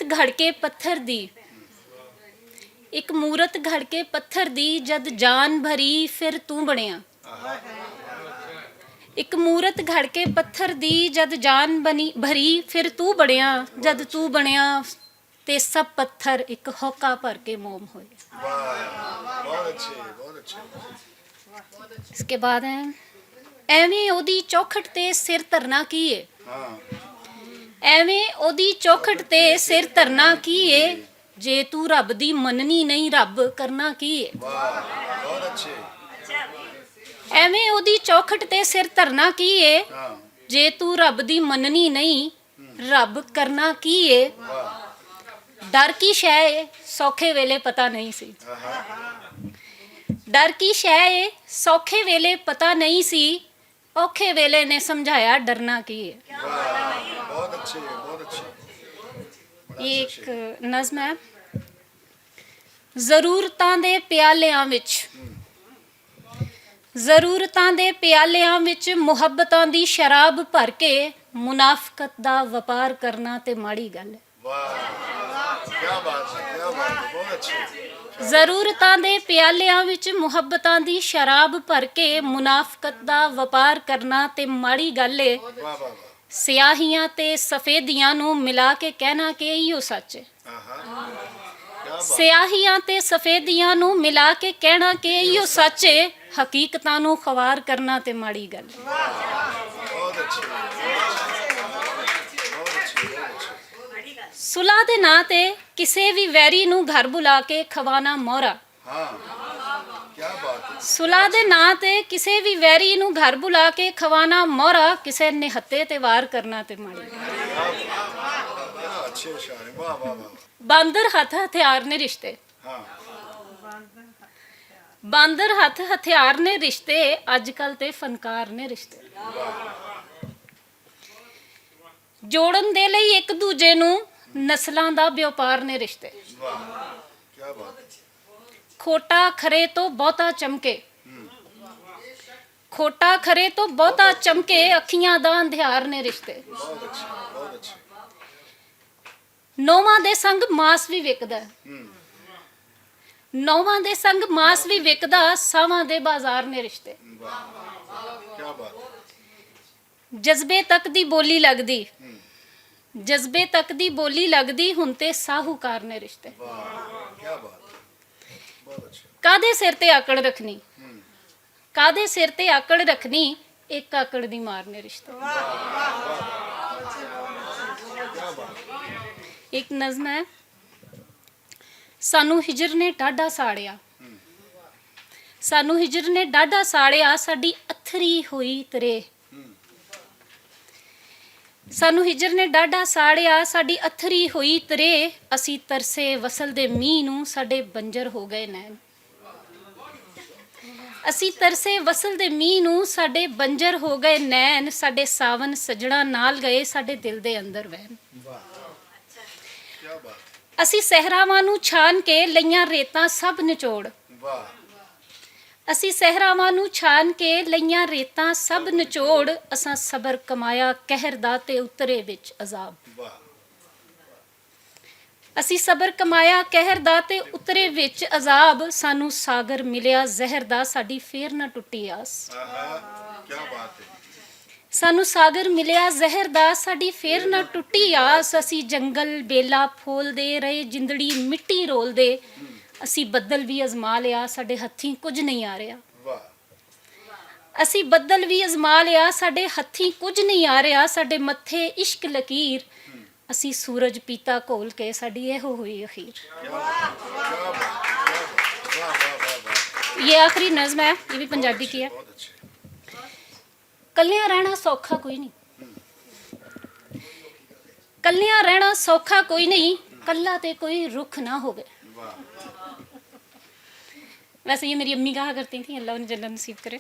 घड़ के पत्थर दी, एक मूरत घड़ के पत्थर दी, जद जान भरी फिर तू बनिया। एक मूरत घड़ के पत्थर दी, जद जान बनी भरी फिर तू बनिया। जद तू बनिया ते सब पत्थर एक होका भर के मोम होए। इसके बाद है ਐਵੇਂ ਉਹਦੀ ਚੌਖਟ ਤੇ ਸਿਰ ਧਰਨਾ ਕੀ ਏ। ਐਵੇਂ ਉਹਦੀ ਚੌਖਟ ਤੇ ਸਿਰ ਧਰਨਾ ਕੀ ਏ, ਜੇ ਤੂੰ ਰੱਬ ਦੀ ਮੰਨਣੀ ਨਹੀਂ ਰੱਬ ਕਰਨਾ ਕੀ ਏ। ਐਵੇਂ ਉਹਦੀ ਚੌਖਟ ਤੇ ਸਿਰ ਧਰਨਾ ਕੀ ਏ, ਜੇ ਤੂੰ ਰੱਬ ਦੀ ਮੰਨਣੀ ਨਹੀਂ ਰੱਬ ਕਰਨਾ ਕੀ ਏ। ਡਰ ਕੀ ਸ਼ੈ ਏ ਸੌਖੇ ਵੇਲੇ ਪਤਾ ਨਹੀਂ ਸੀ। ਡਰ ਕੀ ਸ਼ੈ ਏ ਸੌਖੇ ਵੇਲੇ ਪਤਾ ਨਹੀਂ ਸੀ, औखे वेले ने समझाया डरना की है। बहुत अच्छे, बहुत अच्छे। एक नज़म है, ज़रूरतां दे प्यालियां विच, ज़रूरतां दे प्यालियां विच मुहब्बतां दी शराब भर के मुनाफकत दा वपार करना ते माड़ी गल है। क्या बात है, क्या बात है, बहुत अच्छे। ਜ਼ਰੂਰਤਾਂ ਦੇ ਪਿਆਲਿਆਂ ਵਿੱਚ ਮੁਹੱਬਤਾਂ ਦੀ ਸ਼ਰਾਬ ਭਰ ਕੇ ਮੁਨਾਫਕਤ ਦਾ ਵਪਾਰ ਕਰਨਾ ਤੇ ਮਾੜੀ ਗੱਲ ਏ। ਸਿਆਹੀਆਂ ਤੇ ਸਫੇਦੀਆਂ ਨੂੰ ਮਿਲਾ ਕੇ ਕਹਿਣਾ ਕਿ ਇਹੋ ਸੱਚ ਹੈ। ਸਿਆਹੀਆਂ ਤੇ ਸਫੇਦੀਆਂ ਨੂੰ ਮਿਲਾ ਕੇ ਕਹਿਣਾ ਕਿ ਇਹੋ ਸੱਚ ਹੈ, ਹਕੀਕਤਾਂ ਨੂੰ ਖਵਾਰ ਕਰਨਾ ਤੇ ਮਾੜੀ ਗੱਲ। ਸੁਲਾਹ ਦੇ ਨਾਂ ਤੇ ਕਿਸੇ ਵੀ ਵੈਰੀ ਨੂੰ ਘਰ ਬੁਲਾ ਕੇ ਖਵਾਣਾ ਮੋਹਰਾ। ਸੁਲਾਹ ਦੇ ਨਾਂ ਤੇ ਕਿਸੇ ਵੀ ਵੈਰੀ ਨੂੰ ਘਰ ਬੁਲਾ ਕੇ ਖਵਾਣਾ ਮੋਹਰਾ, ਕਿਸੇ ਨਿਹੱਤੇ ਤੇ ਵਾਰ ਕਰਨਾ ਤੇ ਮਾੜੀ। ਬਾਂਦਰ ਹੱਥ ਹਥਿਆਰ ਨੇ ਰਿਸ਼ਤੇ, ਬਾਂਦਰ ਹੱਥ ਹਥਿਆਰ ਨੇ ਰਿਸ਼ਤੇ, ਅੱਜ ਕੱਲ ਤੇ ਫਨਕਾਰ ਨੇ ਰਿਸ਼ਤੇ। ਜੋੜਨ ਦੇ ਲਈ ਇੱਕ ਦੂਜੇ ਨੂੰ ਨਸਲਾਂ ਦਾ ਵਪਾਰ ਨੇ ਰਿਸ਼ਤੇ। ਖੋਟਾ ਖਰੇ ਤੋਂ ਬਹੁਤਾ ਚਮਕੇ, ਖੋਟਾ ਖਰੇ ਤੋਂ ਬਹੁਤਾ ਚਮਕੇ, ਅੱਖੀਆਂ ਦਾ ਅੰਧਿਆਰ ਨੇ ਰਿਸ਼ਤੇ। ਨੌਵਾਂ ਦੇ ਸੰਗ ਮਾਸ ਵੀ ਵਿਕਦਾ, ਨੌਵਾਂ ਦੇ ਸੰਗ ਮਾਸ ਵੀ ਵਿਕਦਾ, ਸਾਵਾਂ ਦੇ ਬਾਜ਼ਾਰ ਨੇ ਰਿਸ਼ਤੇ। ਜਜ਼ਬੇ ਤੱਕ ਦੀ ਬੋਲੀ ਲੱਗਦੀ, ਜਜ਼ਬੇ ਤੱਕ ਦੀ ਬੋਲੀ ਲੱਗਦੀ, ਹੁਣ ਤੇ ਸਾਹੂਕਾਰ ਨੇ ਰਿਸ਼ਤੇ। ਕਾਦੇ ਸਿਰ ਤੇ ਆਕੜ ਰੱਖਣੀ, ਕਾਦੇ ਸਿਰ ਤੇ ਆਕੜ ਰੱਖਣੀ, ਇੱਕ ਆਕੜ ਦੀ ਮਾਰ ਨੇ ਰਿਸ਼ਤੇ। ਇੱਕ ਨਜ਼ਮ ਹੈ, ਸਾਨੂੰ ਹਿਜਰ ਨੇ ਡਾਢਾ ਸਾੜਿਆ, ਸਾਨੂੰ ਹਿਜਰ ਨੇ ਡਾਢਾ ਸਾੜਿਆ, ਸਾਡੀ ਅਥਰੀ ਹੋਈ ਤਰੇ। ਸਾਨੂੰ ਹਿਜਰ ਨੇ ਡਾਢਾ ਸਾੜਿਆ, ਸਾਡੀ ਅਥਰੀ ਹੋਈ ਤਰੇ, ਅਸੀਂ ਤਰਸੇ ਵਸਲ ਦੇ ਮੀਂਹ ਨੂੰ, ਸਾਡੇ ਬੰਜਰ ਹੋ ਗਏ ਨੈਣ। ਅਸੀਂ ਤਰਸੇ ਵਸਲ ਦੇ ਮੀਂਹ ਨੂੰ, ਸਾਡੇ ਬੰਜਰ ਹੋ ਗਏ ਨੈਣ, ਸਾਡੇ ਸਾਵਨ ਸਜਣਾ ਨਾਲ ਗਏ, ਸਾਡੇ ਦਿਲ ਦੇ ਅੰਦਰ ਵਹਿਣ। ਅਸੀਂ ਸਹਿਰਾਵਾਂ ਨੂੰ ਛਾਨ ਕੇ ਲਈਆਂ ਰੇਤਾਂ ਸਭ ਨਿਚੋੜ, ਅਸੀਂ ਸਹਿਰਾਵਾਂ ਨੂੰ ਛਾਨ ਕੇ ਲਈਆਂ ਰੇਤਾਂ ਸਭ ਨਿਚੋੜ, ਅਸਾਂ ਸਬਰ ਕਮਾਇਆ ਕਹਿਰ ਦਾ ਤੇ ਉਤਰੇ ਵਿੱਚ ਅਜ਼ਾਬ। ਅਸੀਂ ਸਬਰ ਕਮਾਇਆ ਕਹਿਰ ਦਾ ਤੇ ਉਤਰੇ ਵਿੱਚ ਅਜ਼ਾਬ, ਸਾਨੂੰ ਸਾਗਰ ਮਿਲਿਆ ਜ਼ਹਿਰ ਦਾ, ਸਾਡੀ ਫੇਰ ਨਾ ਟੁੱਟੀ ਆਸ। ਸਾਨੂੰ ਸਾਗਰ ਮਿਲਿਆ ਜ਼ਹਿਰ ਦਾ, ਸਾਡੀ ਫੇਰ ਨਾ ਟੁੱਟੀ ਆਸ। ਅਸੀਂ ਜੰਗਲ ਬੇਲਾ ਫੋਲਦੇ ਰਹੇ, ਜਿੰਦੜੀ ਮਿੱਟੀ ਰੋਲਦੇ, ਅਸੀਂ ਬੱਦਲ ਵੀ ਅਜ਼ਮਾ ਲਿਆ, ਸਾਡੇ ਹੱਥੀਂ ਕੁਝ ਨਹੀਂ ਆ ਰਿਹਾ। ਅਸੀਂ ਬੱਦਲ ਵੀ ਅਜ਼ਮਾ ਲਿਆ, ਸਾਡੇ ਹੱਥੀਂ ਕੁਝ ਨਹੀਂ ਆ ਰਿਹਾ, ਸਾਡੇ ਮੱਥੇ ਇਸ਼ਕ ਲਕੀਰ, ਅਸੀਂ ਸੂਰਜ ਪੀਤਾ ਘੋਲ ਕੇ, ਸਾਡੀ ਇਹੋ ਹੋਈ ਅਖੀਰ। ਇਹ ਆਖਰੀ ਨਜ਼ਮ ਹੈ, ਇਹ ਵੀ ਪੰਜਾਬੀ ਕੀ ਹੈ। ਕੱਲਿਆਂ ਰਹਿਣਾ ਸੌਖਾ ਕੋਈ ਨਹੀਂ, ਕੱਲਿਆਂ ਰਹਿਣਾ ਸੌਖਾ ਕੋਈ ਨਹੀਂ, ਕੱਲਾ ਤੇ ਕੋਈ रुख ना होवे। वैसे ये मेरी अम्मी कहा करती थी, अल्लाह उन्हें जन्नत नसीब करे।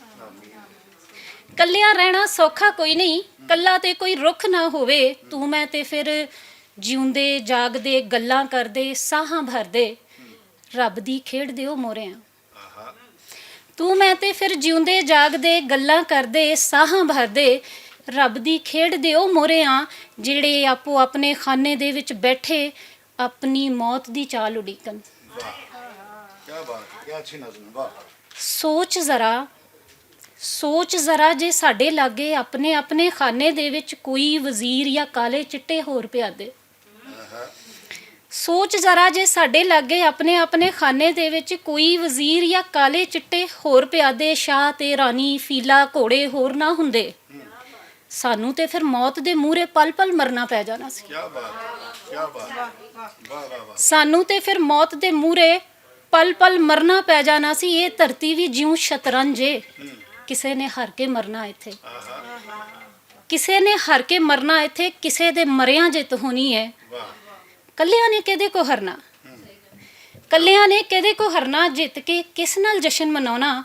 ਕੱਲਿਆਂ ਰਹਿਣਾ ਸੌਖਾ ਕੋਈ ਨਹੀਂ, ਕੱਲਾ ਤੇ ਕੋਈ ਰੁੱਖ ਨਾ ਹੋਵੇ, ਤੂੰ ਮੈਂ ਤੇ ਫਿਰ ਜਿਉਂਦੇ ਜਾਗਦੇ ਗੱਲਾਂ ਕਰਦੇ ਸਾਹਾਂ ਭਰਦੇ, ਰੱਬ ਦੀ ਖੇਡ ਦਿਓ ਮੋਰਿਆਂ। ਤੂੰ ਮੈਂ ਤੇ ਫਿਰ ਜਿਉਂਦੇ ਜਾਗਦੇ ਗੱਲਾਂ ਕਰਦੇ ਸਾਹਾਂ ਭਰਦੇ, ਰੱਬ ਦੀ ਖੇਡ ਦਿਓ ਮੋਰਿਆਂ। ਜਿਹੜੇ ਆਪੋ ਆਪਣੇ ਖਾਨੇ ਦੇ ਵਿੱਚ ਬੈਠੇ ਆਪਣੀ ਮੌਤ ਦੀ ਚਾਲ ਉਡੀਕਣ। ਕੀ ਬਾਤ ਹੈ, ਕੀ ਅੱਛੀ ਨਜ਼ਮ, ਵਾਹ। ਸੋਚ ਜ਼ਰਾ ਜੇ ਸਾਡੇ ਲਾਗੇ ਆਪਣੇ ਆਪਣੇ ਖਾਨੇ ਦੇ ਵਿੱਚ ਕੋਈ ਵਜ਼ੀਰ ਜਾਂ ਕਾਲੇ ਚਿੱਟੇ ਹੋਰ ਪਿਆਦੇ। ਸੋਚ ਜ਼ਰਾ ਜੇ ਸਾਡੇ ਲਾਗੇ ਆਪਣੇ ਆਪਣੇ ਖਾਨੇ ਦੇ ਵਿੱਚ ਕੋਈ ਵਜ਼ੀਰ ਜਾਂ ਕਾਲੇ ਚਿੱਟੇ ਹੋਰ ਪਿਆਦੇ, ਸ਼ਾਹ ਤੇ ਰਾਣੀ, ਫੀਲਾ ਘੋੜੇ ਹੋਰ ਨਾ ਹੁੰਦੇ, ਸਾਨੂੰ ਤੇ ਫਿਰ ਮੌਤ ਦੇ ਮੂਹਰੇ ਪਲ ਪਲ ਮਰਨਾ ਪੈ ਜਾਣਾ ਸੀ। ਕੀ ਬਾਤ ਹੈ, ਕੀ ਬਾਤ ਹੈ, ਵਾਹ ਵਾਹ ਵਾਹ। ਸਾਨੂੰ ਤੇ ਫਿਰ ਮੌਤ ਦੇ ਮੂਹਰੇ ਪਲ ਪਲ ਮਰਨਾ ਪੈ ਜਾਣਾ ਸੀ। ਇਹ ਧਰਤੀ ਵੀ ਜਿਉਂ ਸ਼ਤਰੰਜ ਏ, ਕਿਸੇ ਨੇ ਹਾਰ ਕੇ ਮਰਨਾ ਇੱਥੇ, ਕਿਸੇ ਨੇ ਹਾਰ ਕੇ ਮਰਨਾ ਇੱਥੇ, ਕਿਸੇ ਦੇ ਮਰਿਆਂ ਜਿੱਤ ਹੋਣੀ ਹੈ। ਕੱਲਿਆਂ ਨੇ ਕਿਹਦੇ ਕੋ ਹਰਨਾ, ਕੱਲਿਆਂ ਨੇ ਕਿਹਦੇ ਕੋ ਹਰਨਾ, ਜਿੱਤ ਕੇ ਕਿਸ ਨਾਲ ਜਸ਼ਨ ਮਨਾਉਣਾ।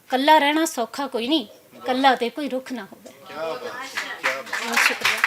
ਕੱਲਾ ਰਹਿਣਾ ਸੌਖਾ ਕੋਈ ਨਹੀਂ, ਕੱਲਾ ਤੇ ਕੋਈ ਰੁੱਖ ਨਾ ਹੋਵੇ। ਕੀ ਬਾਤ ਹੈ, ਕੀ ਬਾਤ ਹੈ। ਬਹੁਤ ਸ਼ੁਕਰੀਆ।